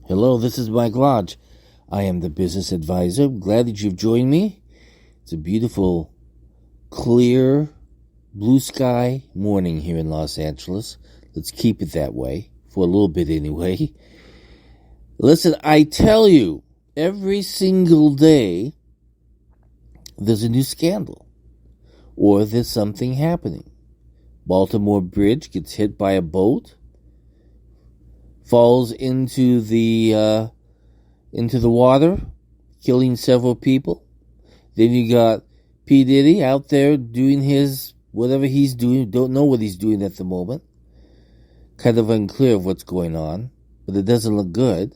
Hello, this is Mike Lodge. I am the business advisor. Glad that you've joined me. It's a beautiful, clear, blue sky morning here in Los Angeles. Let's keep it that way, for a little bit anyway. Listen, I tell you, every single day, there's a new scandal, or there's something happening. Baltimore Bridge gets hit by a boat, falls into the water, killing several people. Then you got P Diddy out there doing his whatever he's doing. Don't know what he's doing at the moment. Kind of unclear of what's going on, but it doesn't look good.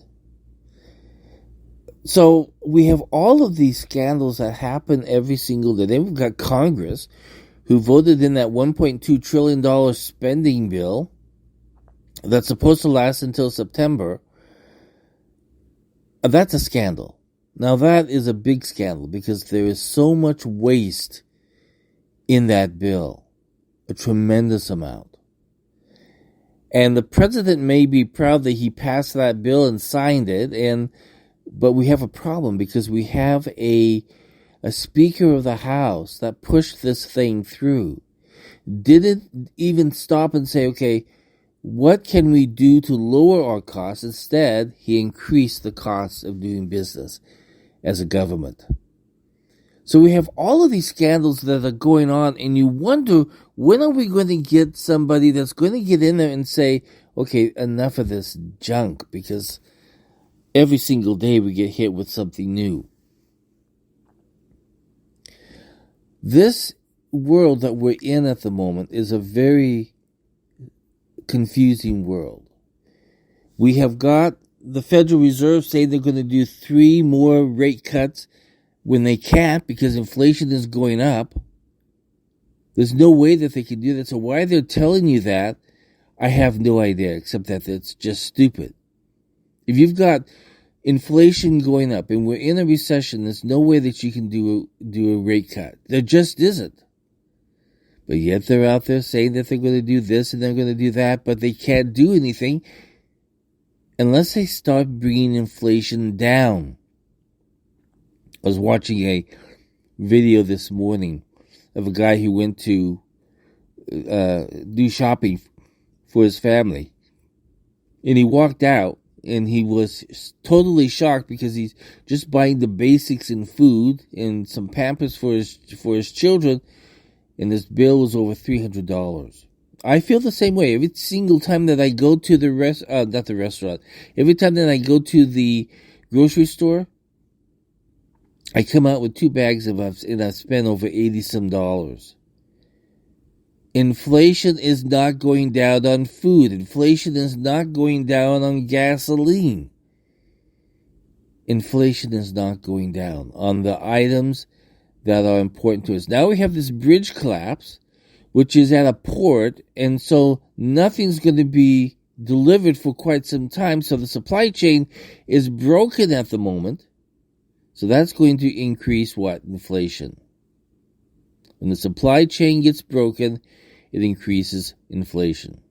So we have all of these scandals that happen every single day. Then we've got Congress, who voted in that $1.2 trillion spending bill that's supposed to last until September. That's a scandal. Now that is a big scandal because there is so much waste in that bill. A tremendous amount. And the president may be proud that he passed that bill and signed it, but we have a problem because we have a Speaker of the House that pushed this thing through. Didn't even stop and say, okay, what can we do to lower our costs? Instead, he increased the costs of doing business as a government. So we have all of these scandals that are going on, and you wonder, when are we going to get somebody that's going to get in there and say, okay, enough of this junk, because every single day we get hit with something new. This world that we're in at the moment is a very confusing world. We have got the Federal Reserve saying they're going to do 3 more rate cuts when they can't because inflation is going up. There's no way that they can do that. So why they're telling you that, I have no idea, except that it's just stupid. If you've got inflation going up and we're in a recession, there's no way that you can do a rate cut. There just isn't. But yet they're out there saying that they're going to do this and they're going to do that, but they can't do anything unless they start bringing inflation down. I was watching a video this morning of a guy who went to do shopping for his family. And he walked out and he was totally shocked because he's just buying the basics in food and some Pampers for his children. And this bill was over $300. I feel the same way. Every single time that I go to every time that I go to the grocery store, I come out with 2 bags and I've spent over $80-some. Inflation is not going down on food. Inflation is not going down on gasoline. Inflation is not going down on the items that are important to us. Now we have this bridge collapse, which is at a port, and so nothing's going to be delivered for quite some time. So the supply chain is broken at the moment. So that's going to increase what? Inflation. When the supply chain gets broken, it increases inflation.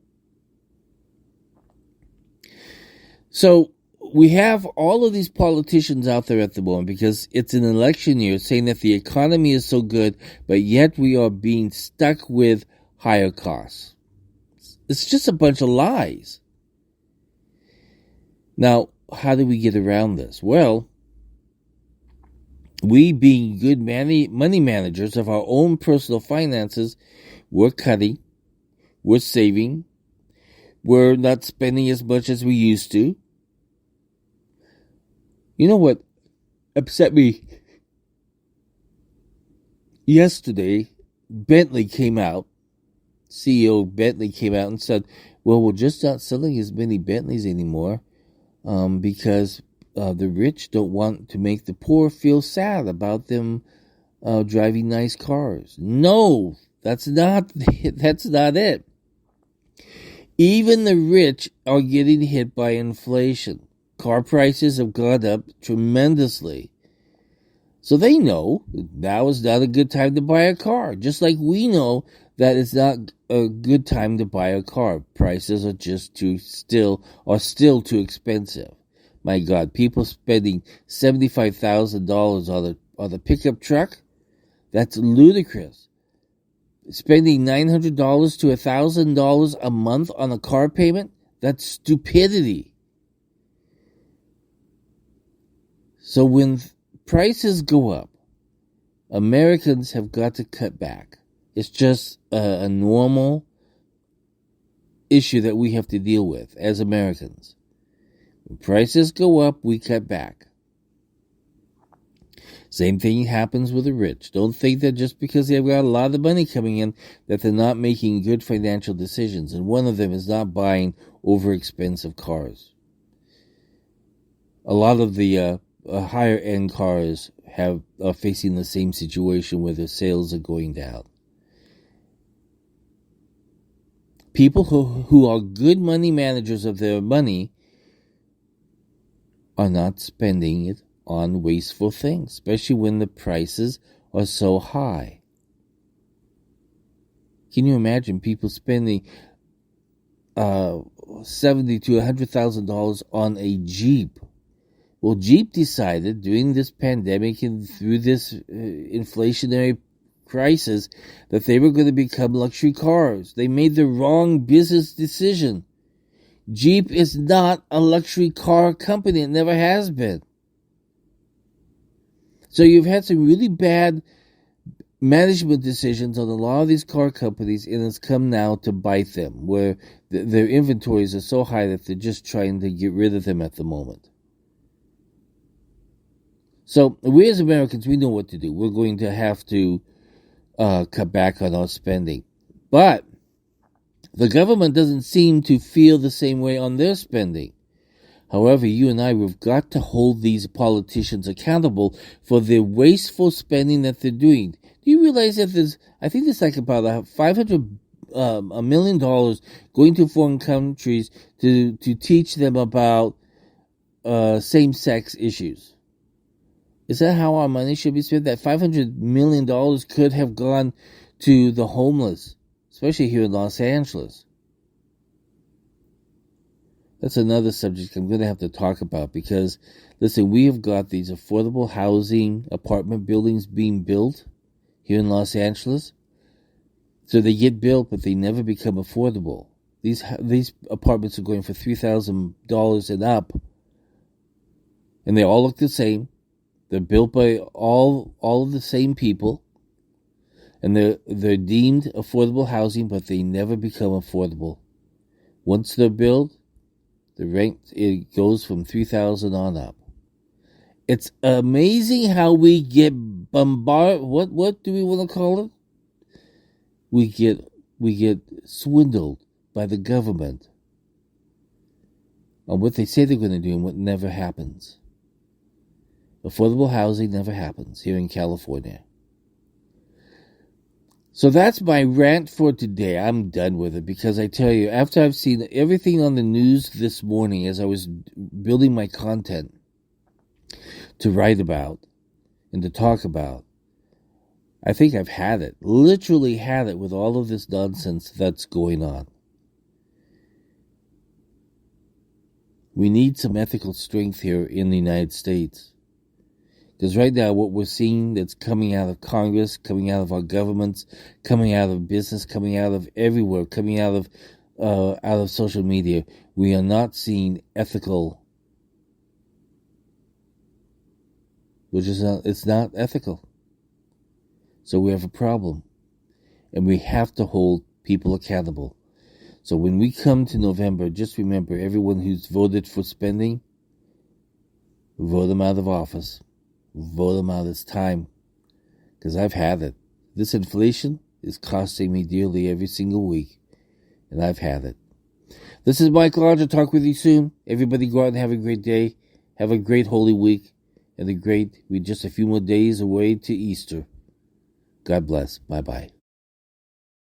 So we have all of these politicians out there at the moment because it's an election year saying that the economy is so good, but yet we are being stuck with higher costs. It's just a bunch of lies. Now, how do we get around this? Well, we being good money managers of our own personal finances, we're cutting, we're saving, we're not spending as much as we used to. You know what upset me? Yesterday, Bentley came out, CEO Bentley came out and said, well, we're just not selling as many Bentleys anymore because the rich don't want to make the poor feel sad about them driving nice cars. No, that's not it. Even the rich are getting hit by inflation. Car prices have gone up tremendously. So they know now is not a good time to buy a car. Just like we know that it's not a good time to buy a car. Prices are still too expensive. My God, people spending $75,000 on a pickup truck? That's ludicrous. Spending $900 to $1,000 a month on a car payment? That's stupidity. So when prices go up, Americans have got to cut back. It's just a normal issue that we have to deal with as Americans. When prices go up, we cut back. Same thing happens with the rich. Don't think that just because they've got a lot of money coming in that they're not making good financial decisions. And one of them is not buying over-expensive cars. A lot of the higher-end cars are facing the same situation where their sales are going down. People who are good money managers of their money are not spending it on wasteful things, especially when the prices are so high. Can you imagine people spending $70,000 to $100,000 on a Jeep? Well, Jeep decided during this pandemic and through this inflationary crisis that they were going to become luxury cars. They made the wrong business decision. Jeep is not a luxury car company. It never has been. So you've had some really bad management decisions on a lot of these car companies, and it's come now to bite them, where their inventories are so high that they're just trying to get rid of them at the moment. So we as Americans, we know what to do. We're going to have to cut back on our spending. But the government doesn't seem to feel the same way on their spending. However, you and I, we've got to hold these politicians accountable for the wasteful spending that they're doing. Do you realize that I think there's like about $500 million going to foreign countries to teach them about same-sex issues? Is that how our money should be spent? That $500 million could have gone to the homeless, especially here in Los Angeles. That's another subject I'm going to have to talk about because, listen, we have got these affordable housing apartment buildings being built here in Los Angeles. So they get built, but they never become affordable. These apartments are going for $3,000 and up, and they all look the same. They're built by all of the same people, and they're deemed affordable housing, but they never become affordable. Once they're built, the rent it goes from $3,000 on up. It's amazing how we get bombarded. What do we want to call it? We get swindled by the government on what they say they're going to do and what never happens. Affordable housing never happens here in California. So that's my rant for today. I'm done with it because I tell you, after I've seen everything on the news this morning as I was building my content to write about and to talk about, I think I've had it, literally had it with all of this nonsense that's going on. We need some ethical strength here in the United States. Because right now, what we're seeing that's coming out of Congress, coming out of our governments, coming out of business, coming out of everywhere, coming out of social media, we are not seeing ethical. It's not ethical. So we have a problem. And we have to hold people accountable. So when we come to November, just remember, everyone who's voted for spending, vote them out of office. Vote them out. It's time. Because I've had it. This inflation is costing me dearly every single week. And I've had it. This is Mike Lodge. I'll talk with you soon. Everybody go out and have a great day. Have a great Holy Week. And we're just a few more days away to Easter. God bless. Bye-bye.